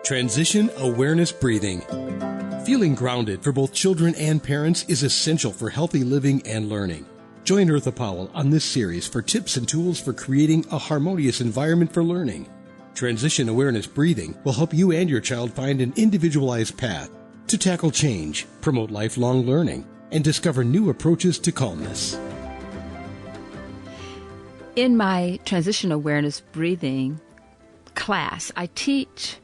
Transition Awareness Breathing. Feeling grounded for both children and parents is essential for healthy living and learning. Join Eartha Powell on this series for tips and tools for creating a harmonious environment for learning. Transition Awareness Breathing will help you and your child find an individualized path to tackle change, promote lifelong learning, and discover new approaches to calmness. In my Transition Awareness Breathing class, I teach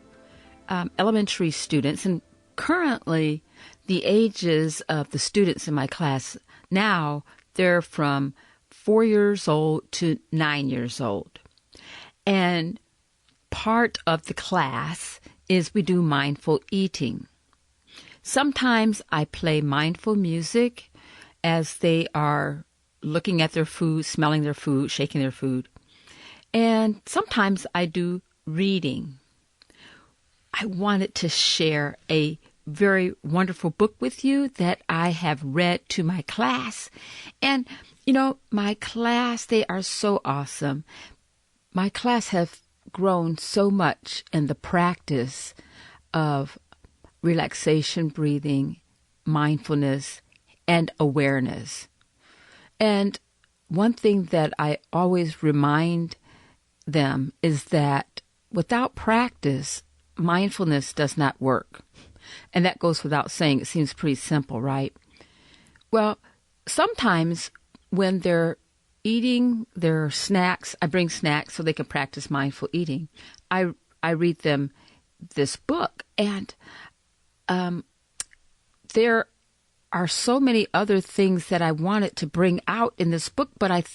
elementary students, and currently the ages of the students in my class now, they're from 4 years old to 9 years old. And part of the class is we do mindful eating. Sometimes I play mindful music as they are looking at their food, smelling their food, shaking their food. And sometimes I do reading. I wanted to share a very wonderful book with you that I have read to my class. And, my class, they are so awesome. My class have grown so much in the practice of relaxation, breathing, mindfulness, and awareness. And one thing that I always remind them is that without practice, mindfulness does not work. And that goes without saying. It seems pretty simple, right? Well, sometimes when they're eating their snacks, I bring snacks so they can practice mindful eating. I read them this book, and there are so many other things that I wanted to bring out in this book, but I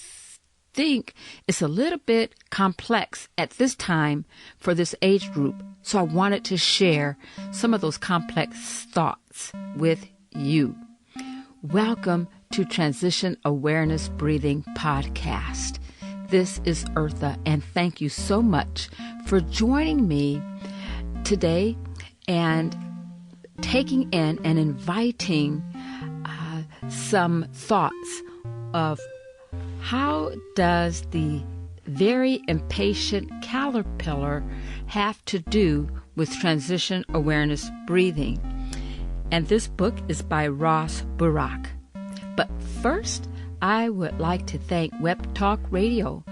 think it's a little bit complex at this time for this age group. So I wanted to share some of those complex thoughts with you. Welcome to Transition Awareness Breathing Podcast. This is Eartha, and thank you so much for joining me today and taking in and inviting some thoughts of how does the very impatient caterpillar have to do with transition awareness breathing. And this book is by Ross Burach. But first, I would like to thank Web Talk Radio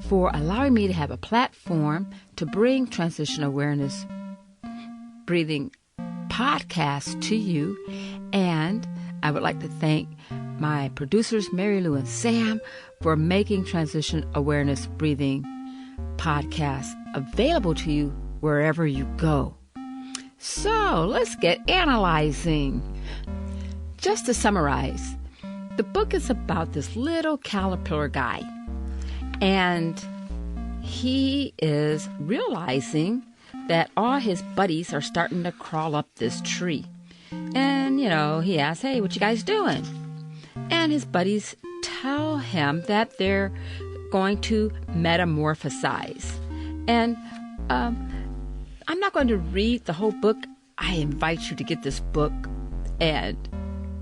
for allowing me to have a platform to bring transition awareness breathing podcast to you. And I would like to thank my producers, Mary Lou and Sam, for making Transition Awareness Breathing podcast available to you wherever you go. So let's get analyzing. Just to summarize, the book is about this little caterpillar guy, and he is realizing that all his buddies are starting to crawl up this tree. And, he asks, hey, what you guys doing? And his buddies tell him that they're going to metamorphosize. And I'm not going to read the whole book. I invite you to get this book, and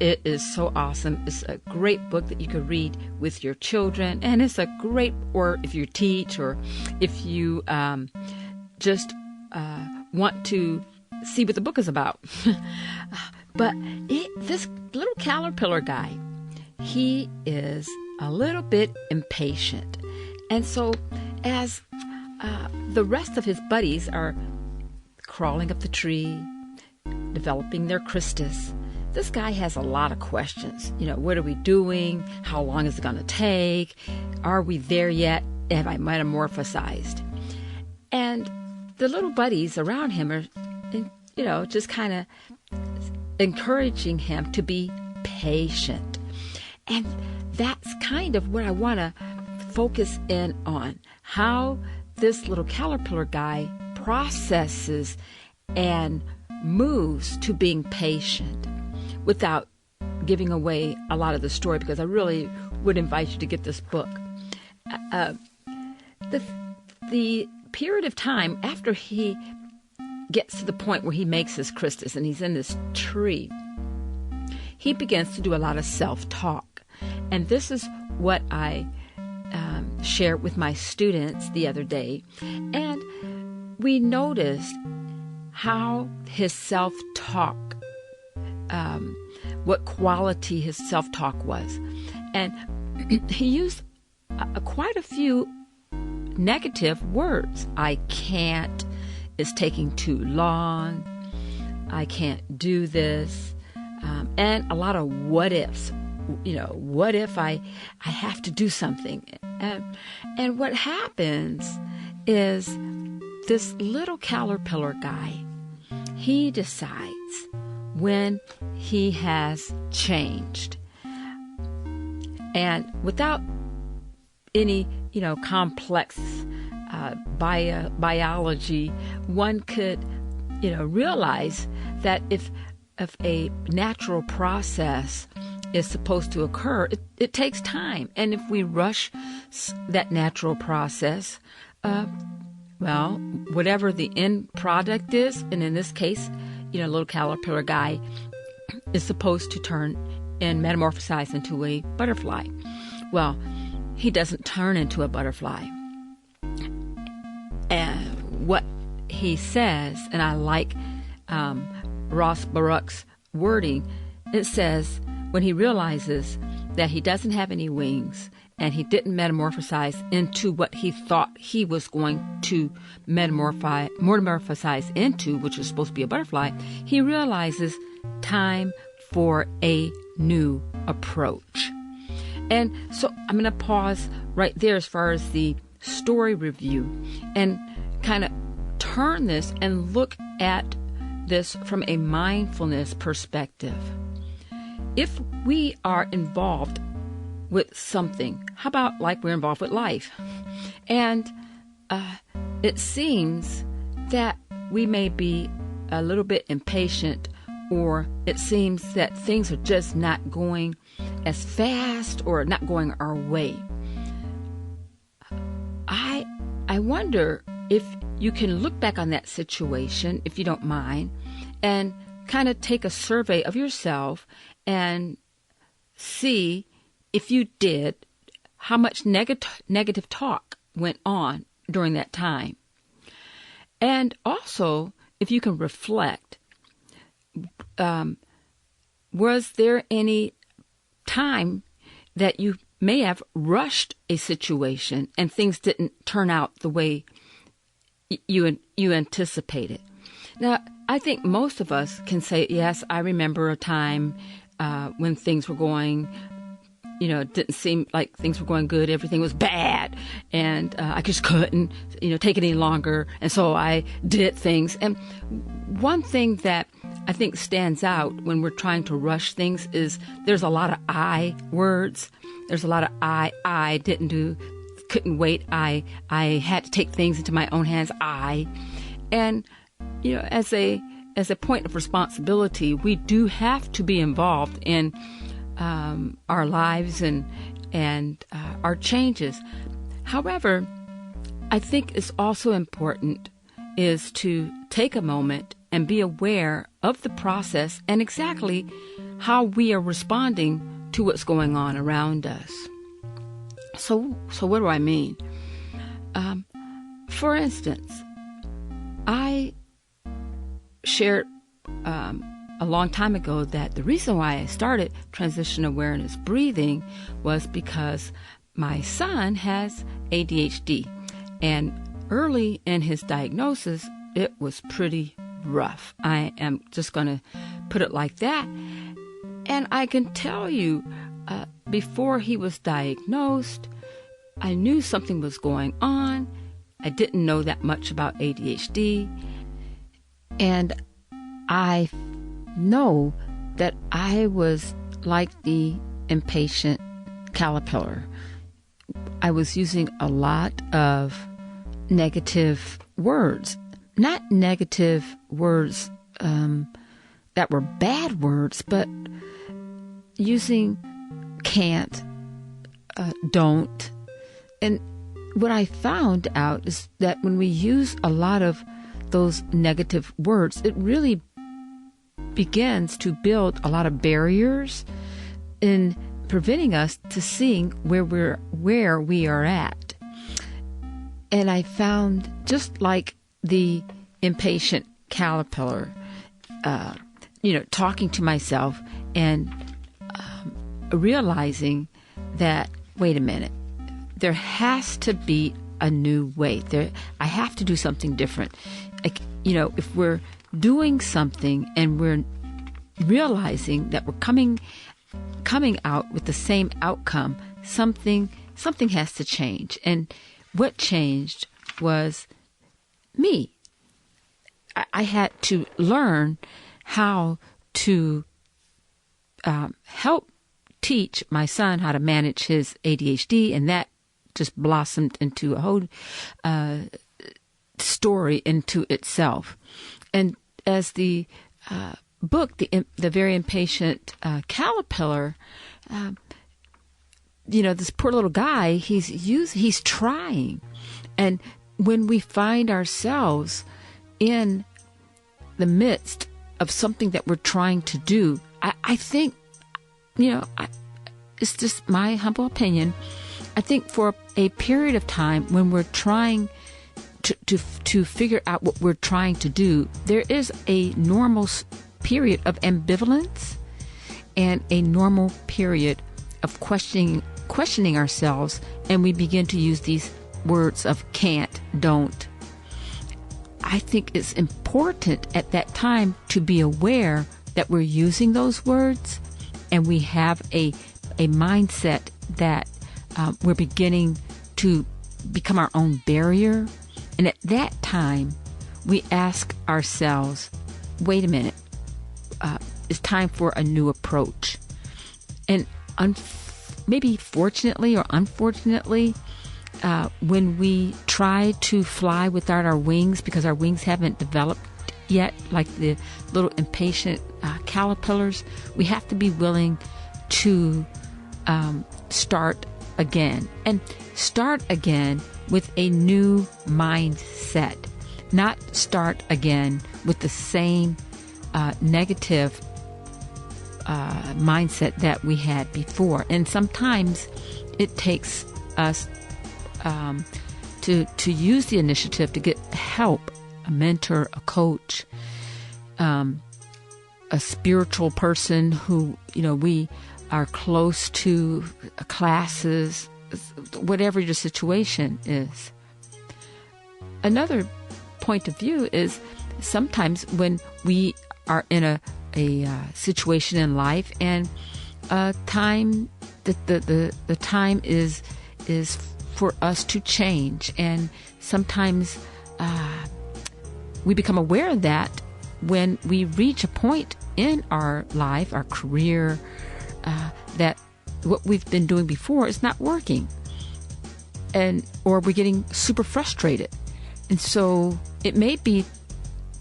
it is so awesome. It's a great book that you can read with your children, and it's a great, or if you teach, or if you just want to see what the book is about. But this little caterpillar guy, he is a little bit impatient. And so as the rest of his buddies are crawling up the tree, developing their Christus, this guy has a lot of questions. What are we doing? How long is it going to take? Are we there yet? Have I metamorphosized? And the little buddies around him are, just kind of encouraging him to be patient. And that's kind of what I want to focus in on, how this little caterpillar guy processes and moves to being patient without giving away a lot of the story, because I really would invite you to get this book. The period of time after he gets to the point where he makes his Christus and he's in this tree, he begins to do a lot of self-talk. And this is what I shared with my students the other day. And we noticed how his self-talk, what quality his self-talk was. And he used quite a few negative words. I can't, it's taking too long, I can't do this, and a lot of what ifs. What if I have to do something? And what happens is this little caterpillar guy, he decides when he has changed. And without any, complex biology, one could, realize that if a natural process is supposed to occur, it takes time. And if we rush that natural process, whatever the end product is, and in this case, little caterpillar guy is supposed to turn and metamorphosize into a butterfly. Well, he doesn't turn into a butterfly. And what he says, and I like Ross Burach's wording, it says, when he realizes that he doesn't have any wings and he didn't metamorphosize into what he thought he was going to metamorphosize into, which was supposed to be a butterfly, he realizes time for a new approach. And so I'm going to pause right there as far as the story review and kind of turn this and look at this from a mindfulness perspective. If we are involved with something, how about like we're involved with life? And it seems that we may be a little bit impatient, or it seems that things are just not going as fast or not going our way. I wonder if you can look back on that situation, if you don't mind, and kind of take a survey of yourself and see if you did, how much negative talk went on during that time. And also, if you can reflect, was there any time that you may have rushed a situation and things didn't turn out the way you anticipated? Now, I think most of us can say, yes, I remember a time when things were going, it didn't seem like things were going good. Everything was bad, and I just couldn't, take it any longer. And so I did things. And one thing that I think stands out when we're trying to rush things is there's a lot of I words. There's a lot of I didn't do, couldn't wait. I had to take things into my own hands. And as a point of responsibility, we do have to be involved in our lives and our changes. However, I think it's also important is to take a moment and be aware of the process and exactly how we are responding to what's going on around us. So what do I mean? For instance, I shared a long time ago that the reason why I started transition awareness breathing was because my son has ADHD, and early in his diagnosis, it was pretty rough. I am just going to put it like that. And I can tell you, before he was diagnosed, I knew something was going on. I didn't know that much about ADHD. And I know that I was like the impatient caterpillar. I was using a lot of negative words. Not negative words that were bad words, but using can't, don't. And what I found out is that when we use a lot of those negative words, it really begins to build a lot of barriers in preventing us to seeing where we are at. And I found, just like the impatient caterpillar, talking to myself and realizing that, wait a minute, there has to be a new way. I have to do something different. If we're doing something and we're realizing that we're coming out with the same outcome, something has to change. And what changed was me. I had to learn how to help teach my son how to manage his ADHD, and that just blossomed into a whole story into itself. And as the book, the Very Impatient Caterpillar, this poor little guy, he's trying. And when we find ourselves in the midst of something that we're trying to do, I think, it's just my humble opinion, I think for a period of time when we're trying to figure out what we're trying to do, there is a normal period of ambivalence and a normal period of questioning ourselves, and we begin to use these words of can't, don't. I think it's important at that time to be aware that we're using those words, and we have a mindset that we're beginning to become our own barrier. And at that time, we ask ourselves, wait a minute, it's time for a new approach. And maybe fortunately or unfortunately, when we try to fly without our wings because our wings haven't developed yet, like the little impatient caterpillars, we have to be willing to start again. And start again with a new mindset, not start again with the same negative mindset that we had before. And sometimes it takes us to use the initiative to get help, a mentor, a coach, a spiritual person who, we are close to, classes, whatever your situation is. Another point of view is sometimes when we are in a situation in life and time, the time is for us to change, and sometimes we become aware of that when we reach a point in our life, our career, that what we've been doing before is not working, or we're getting super frustrated. And so it may be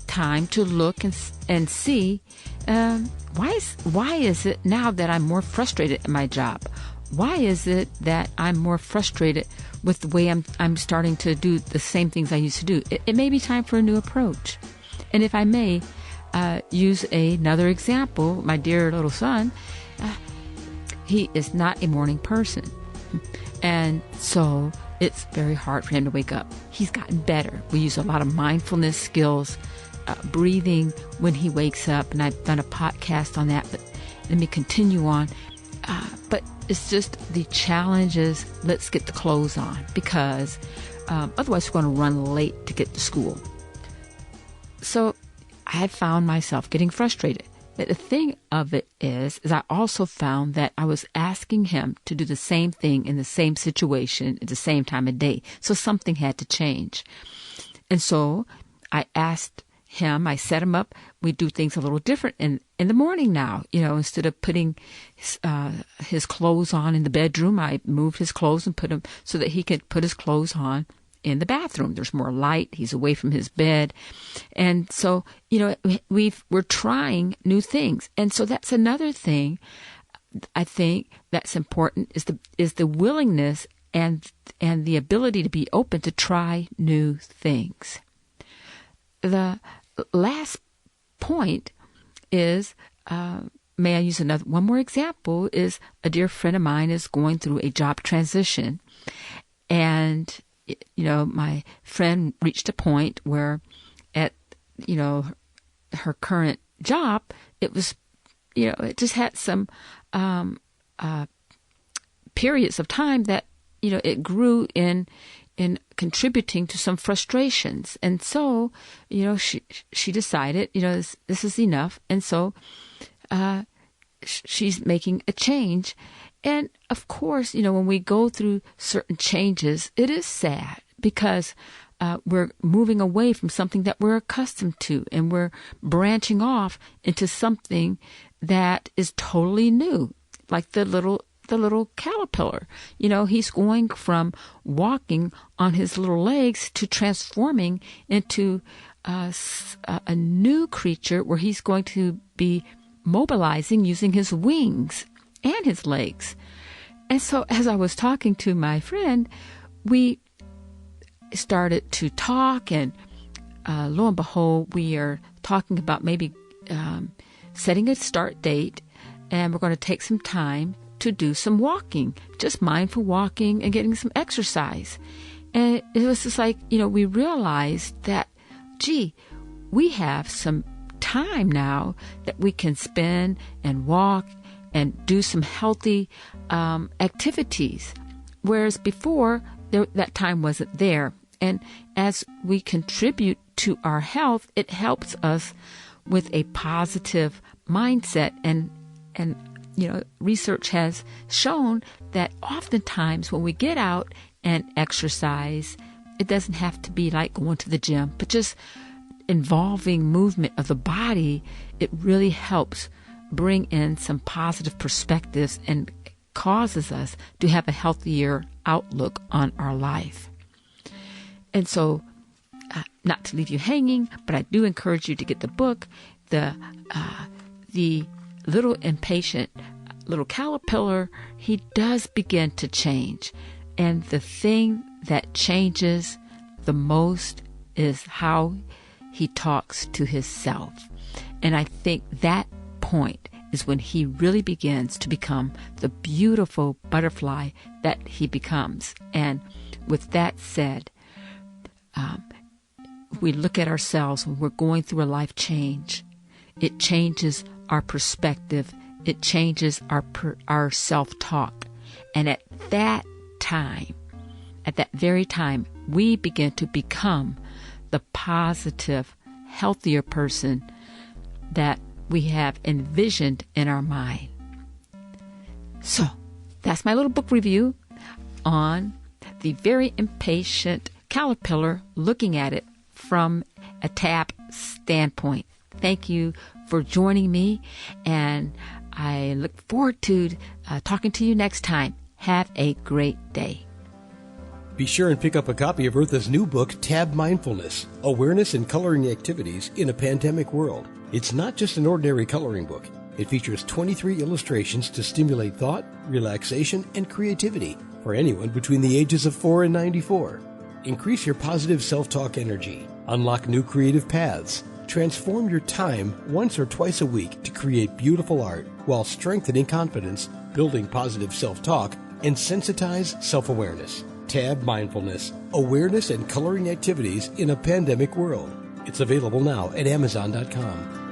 time to look and see, why is it now that I'm more frustrated at my job? Why is it that I'm more frustrated with the way I'm starting to do the same things I used to do? It may be time for a new approach. And if I may use another example, my dear little son, he is not a morning person. And so it's very hard for him to wake up. He's gotten better. We use a lot of mindfulness skills, breathing when he wakes up, and I've done a podcast on that, but let me continue on. But it's just the challenge is, let's get the clothes on, because otherwise we're going to run late to get to school. So I had found myself getting frustrated. But the thing of it is I also found that I was asking him to do the same thing in the same situation at the same time of day. So something had to change. And so I asked him, I set him up. We do things a little different in the morning now. Instead of putting his clothes on in the bedroom, I moved his clothes and put him so that he could put his clothes on in the bathroom. There's more light. He's away from his bed. And so, we're trying new things. And so that's another thing I think that's important is the willingness and the ability to be open to try new things. The last point is, may I use one more example, is a dear friend of mine is going through a job transition. And, my friend reached a point where at her current job, it was, it just had some periods of time that, it grew in contributing to some frustrations. And so, she decided, this is enough. And so she's making a change. And of course, when we go through certain changes, it is sad because we're moving away from something that we're accustomed to, and we're branching off into something that is totally new, like the little caterpillar. He's going from walking on his little legs to transforming into a new creature where he's going to be mobilizing using his wings and his legs. And so as I was talking to my friend, we started to talk, and lo and behold, we are talking about maybe setting a start date, and we're going to take some time to do some walking, just mindful walking and getting some exercise. And it was just like, we realized that, we have some time now that we can spend and walk and do some healthy activities, whereas before that time wasn't there. And as we contribute to our health, it helps us with a positive mindset. And research has shown that oftentimes when we get out and exercise, it doesn't have to be like going to the gym, but just involving movement of the body, it really helps bring in some positive perspectives and causes us to have a healthier outlook on our life. And so, not to leave you hanging, but I do encourage you to get the book, the Little Impatient Little Caterpillar. He does begin to change. And the thing that changes the most is how he talks to himself. And I think that point is when he really begins to become the beautiful butterfly that he becomes. And with that said, we look at ourselves when we're going through a life change. It changes our perspective. It changes our self-talk. And at that very time, we begin to become the positive, healthier person that we have envisioned in our mind. So that's my little book review on the Very Impatient Caterpillar, looking at it from a TAP standpoint. Thank you for joining me, and I look forward to talking to you next time. Have a great day. Be sure and pick up a copy of Eartha's new book, Tab Mindfulness, Awareness and Coloring Activities in a Pandemic World. It's not just an ordinary coloring book. It features 23 illustrations to stimulate thought, relaxation, and creativity for anyone between the ages of 4 and 94. Increase your positive self-talk energy, unlock new creative paths, transform your time once or twice a week to create beautiful art while strengthening confidence, building positive self-talk, and sensitize self-awareness. Tab Mindfulness, Awareness and Coloring Activities in a Pandemic World. It's available now at Amazon.com.